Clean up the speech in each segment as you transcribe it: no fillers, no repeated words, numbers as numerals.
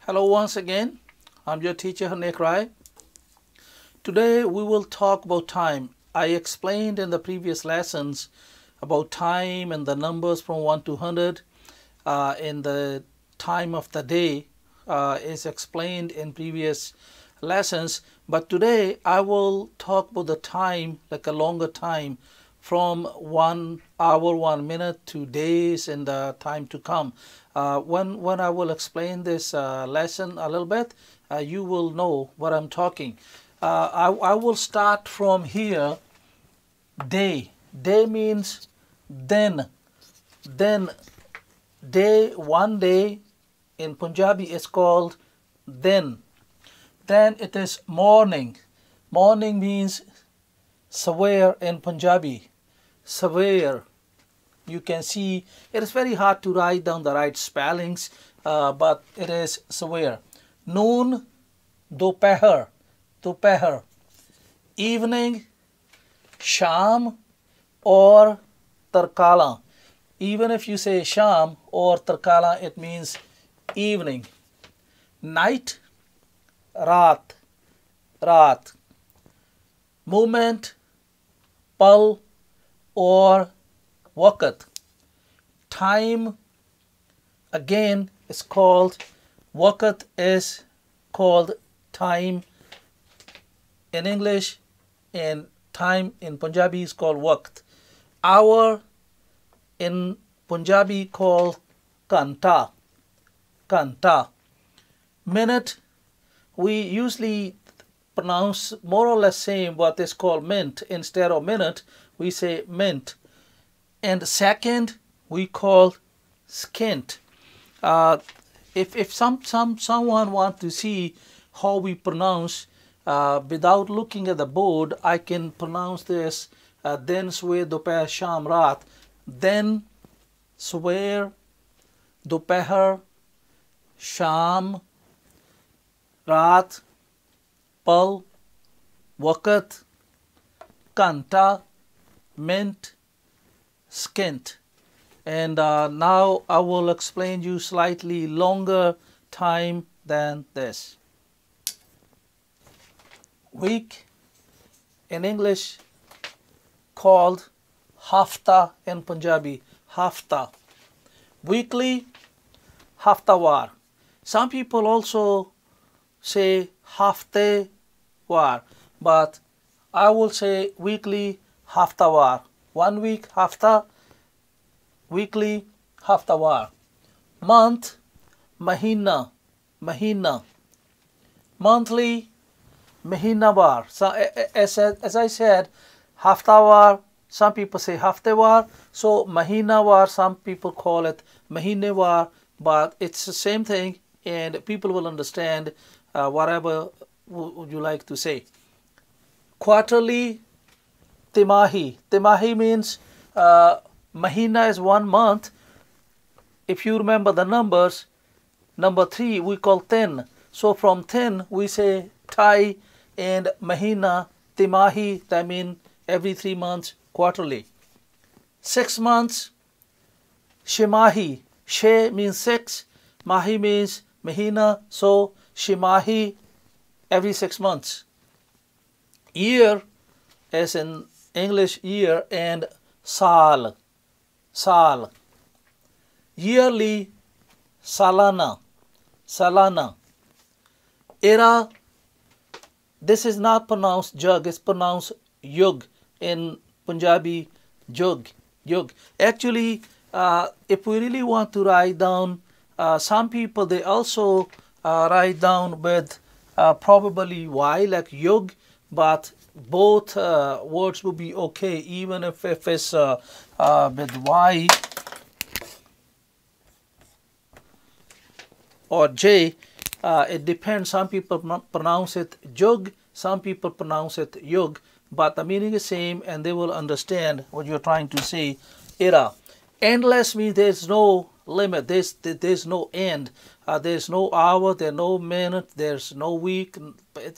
Hello once again. I'm your teacher Hanek Rai. Today we will talk about time. I explained in the previous lessons about time and the numbers from 1 to 100 in the time of the day is explained in previous lessons, but today I will talk about the time, like a longer time, from 1 hour 1 minute to days and the time to come. When I will explain this lesson a little bit, you will know what I'm talking. I will start from here. Day means then day. One day in Punjabi is called then it is morning. Morning means saware in Punjabi. Saware. You can see it is very hard to write down the right spellings, but it is saware. Noon, dopahar. Evening, sham or tarkala. Even if you say sham or tarkala, it means evening. Night, raat. Moment, pal or waqt. Time again is called waqt, is called time in English, and time in Punjabi is called waqt. Hour in Punjabi called kanta. Minute, we usually pronounce more or less same what is called mint. Instead of minute, we say mint. And second, we call skint. If someone wants to see how we pronounce without looking at the board, I can pronounce this then swear dopahar sham raat. Then swear dopahar sham raat pal waqt kanta mint skint. And now I will explain you slightly longer time than this. Week in English called hafta in Punjabi. Hafta. Weekly, haftawar. Some people also say hafte war, but I will say weekly, haftawar. 1 week, hafta. Weekly, haftawar. Month, mahina. Monthly, mahinawar. So as I said, haftawar, some people say haftewar. So mahinawar, some people call it mahinewar, but it's the same thing, and people will understand whatever would you like to say. Quarterly, timahi. Timahi means mahina is 1 month. If you remember the numbers, number 3 we call 10. So from 10 we say tai, and mahina, timahi, that means every 3 months, quarterly. 6 months, shimahi. She means 6, mahi means mahina, so shimahi, every 6 months. Year, as in English year, and saal. Yearly, salana. Era, this is not pronounced jug, it's pronounced yug in Punjabi, jug. Actually, if we really want to write down, some people, they also write down with probably y, like yug, but both words will be okay, even if it's with y or j. It depends. Some people pronounce it jug, some people pronounce it yug, but the meaning is same, and they will understand what you're trying to say. Era. Endless means there's no limit, there's no end, there's no hour, there's no minute, there's no week,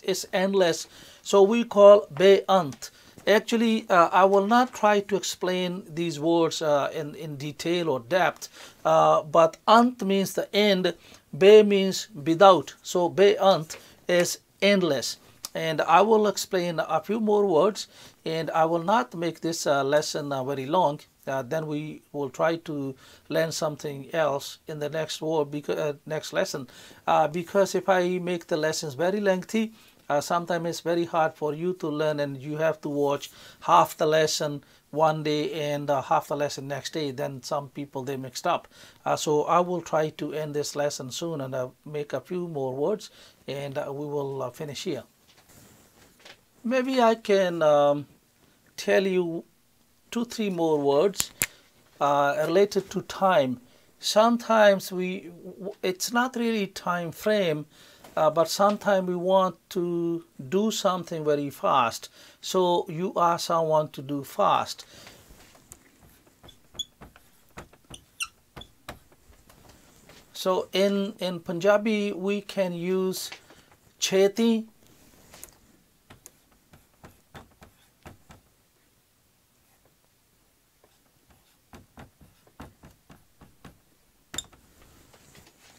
it's endless. So we call be'ant. Actually, I will not try to explain these words in detail or depth, but ant means the end. Be means without, so beant is endless. And I will explain a few more words, and I will not make this lesson very long. Then we will try to learn something else in the next word, because next lesson. Because if I make the lessons very lengthy, sometimes it's very hard for you to learn, and you have to watch half the lesson one day and half the lesson next day. Then some people, they mixed up. So I will try to end this lesson soon, and make a few more words, and we will finish here. Maybe I can tell you 2-3 more words related to time. Sometimes it's not really time frame, but sometimes we want to do something very fast. So you ask someone to do fast. So in Punjabi we can use cheti,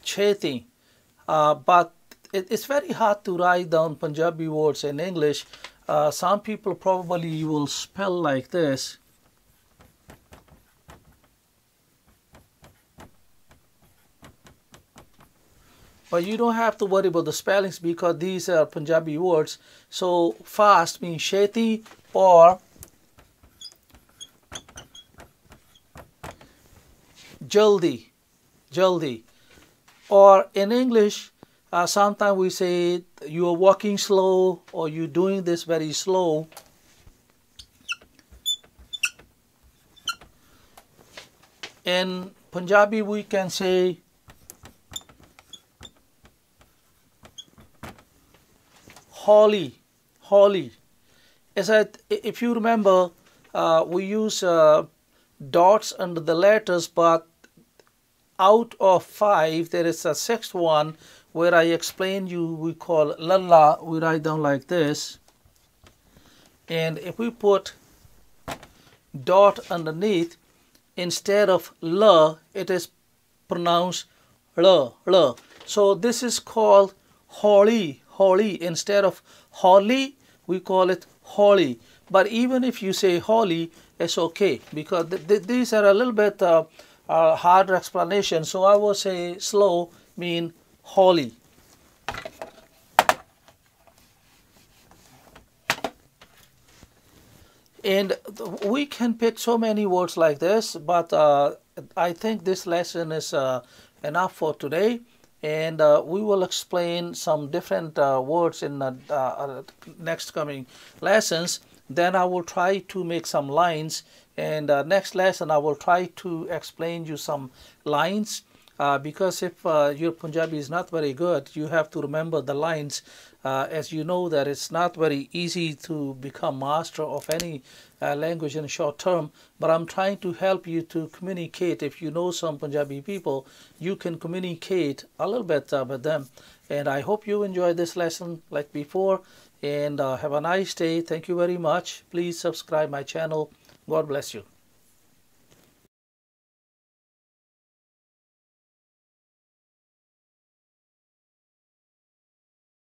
cheti, but it's very hard to write down Punjabi words in English. Some people probably will spell like this. But you don't have to worry about the spellings because these are Punjabi words. So fast means cheti or jaldi, jaldi. Or in English, sometimes we say you are walking slow, or you're doing this very slow. In Punjabi, we can say holi, holi. If you remember, we use dots under the letters, but out of 5, there is a 6th one where I explain you, we call lalla, we write down like this. And if we put dot underneath, instead of la, it is pronounced la, la. So this is called holi, holi. Instead of holly, we call it holi. But even if you say holy, it's okay, because these are a little bit harder explanation. So I will say slow mean holy. And we can pick so many words like this, but I think this lesson is enough for today. And we will explain some different words in next coming lessons. Then I will try to make some lines, and next lesson I will try to explain you some lines, because if your Punjabi is not very good, you have to remember the lines. As you know that it's not very easy to become master of any language in short term, but I'm trying to help you to communicate. If you know some Punjabi people, you can communicate a little bit with them. And I hope you enjoy this lesson like before, and have a nice day. Thank you very much. Please subscribe my channel. God bless you.